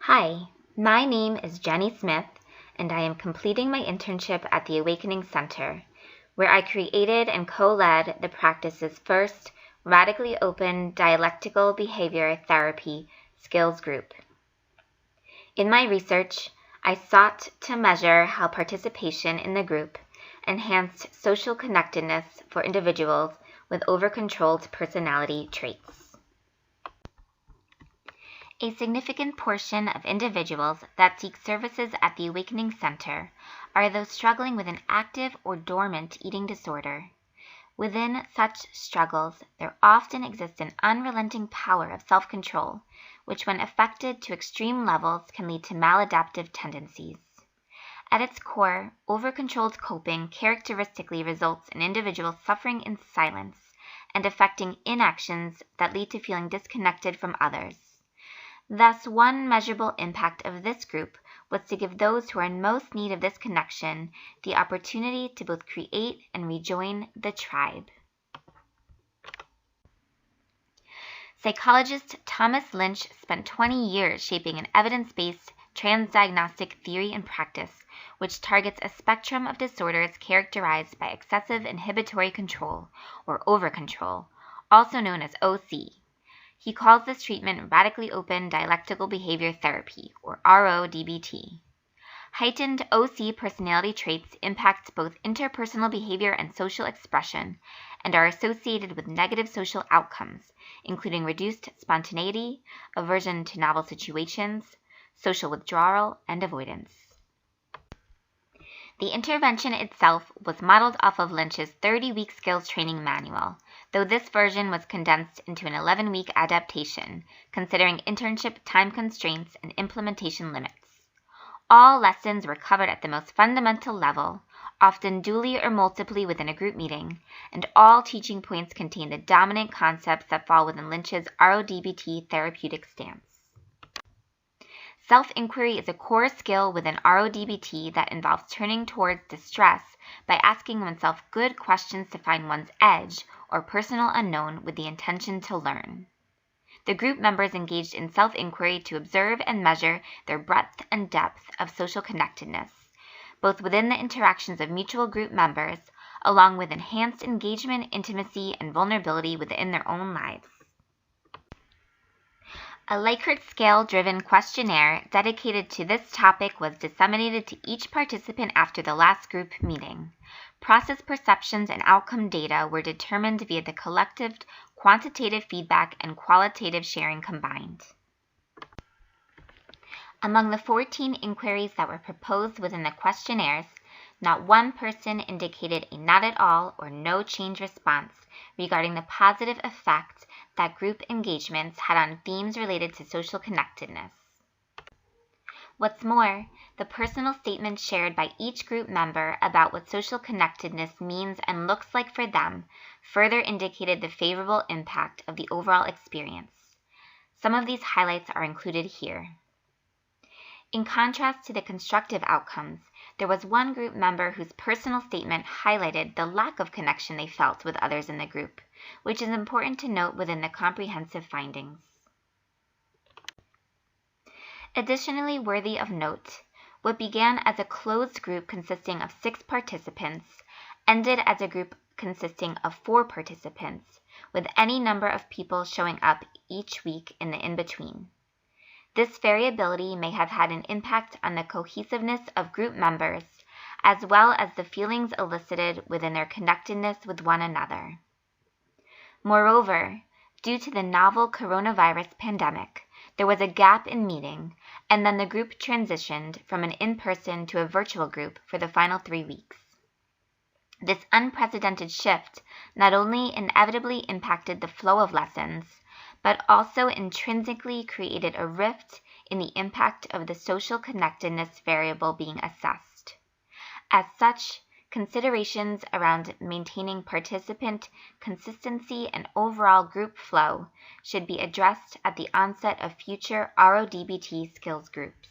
Hi, my name is Jenny Smith, and I am completing my internship at the Awakening Center, where I created and co-led the practice's first radically open dialectical behavior therapy skills group. In my research, I sought to measure how participation in the group enhanced social connectedness for individuals with over-controlled personality traits. A significant portion of individuals that seek services at the Awakening Center are those struggling with an active or dormant eating disorder. Within such struggles, there often exists an unrelenting power of self-control, which when affected to extreme levels can lead to maladaptive tendencies. At its core, over-controlled coping characteristically results in individuals suffering in silence and affecting inactions that lead to feeling disconnected from others. Thus, one measurable impact of this group was to give those who are in most need of this connection the opportunity to both create and rejoin the tribe. Psychologist Thomas Lynch spent 20 years shaping an evidence-based transdiagnostic theory and practice which targets a spectrum of disorders characterized by excessive inhibitory control, or overcontrol, also known as OC. He calls this treatment radically open dialectical behavior therapy, or RODBT. Heightened OC personality traits impact both interpersonal behavior and social expression, and are associated with negative social outcomes, including reduced spontaneity, aversion to novel situations, social withdrawal, and avoidance. The intervention itself was modeled off of Lynch's 30-week skills training manual, though this version was condensed into an 11-week adaptation, considering internship time constraints and implementation limits. All lessons were covered at the most fundamental level, often dually or multiply within a group meeting, and all teaching points contain the dominant concepts that fall within Lynch's RODBT therapeutic stance. Self-inquiry is a core skill within RODBT that involves turning towards distress by asking oneself good questions to find one's edge or personal unknown with the intention to learn. The group members engaged in self-inquiry to observe and measure their breadth and depth of social connectedness, both within the interactions of mutual group members, along with enhanced engagement, intimacy, and vulnerability within their own lives. A Likert scale-driven questionnaire dedicated to this topic was disseminated to each participant after the last group meeting. Process perceptions and outcome data were determined via the collective quantitative feedback and qualitative sharing combined. Among the 14 inquiries that were proposed within the questionnaires, not one person indicated a not at all or no change response regarding the positive effect that group engagements had on themes related to social connectedness. What's more, the personal statement shared by each group member about what social connectedness means and looks like for them further indicated the favorable impact of the overall experience. Some of these highlights are included here. In contrast to the constructive outcomes, there was one group member whose personal statement highlighted the lack of connection they felt with others in the group, which is important to note within the comprehensive findings. Additionally worthy of note, what began as a closed group consisting of 6 participants ended as a group consisting of 4 participants, with any number of people showing up each week in the in-between. This variability may have had an impact on the cohesiveness of group members, as well as the feelings elicited within their connectedness with one another. Moreover, due to the novel coronavirus pandemic, there was a gap in meeting, and then the group transitioned from an in-person to a virtual group for the final 3 weeks. This unprecedented shift not only inevitably impacted the flow of lessons, but also intrinsically created a rift in the impact of the social connectedness variable being assessed. As such, considerations around maintaining participant consistency and overall group flow should be addressed at the onset of future RODBT skills groups.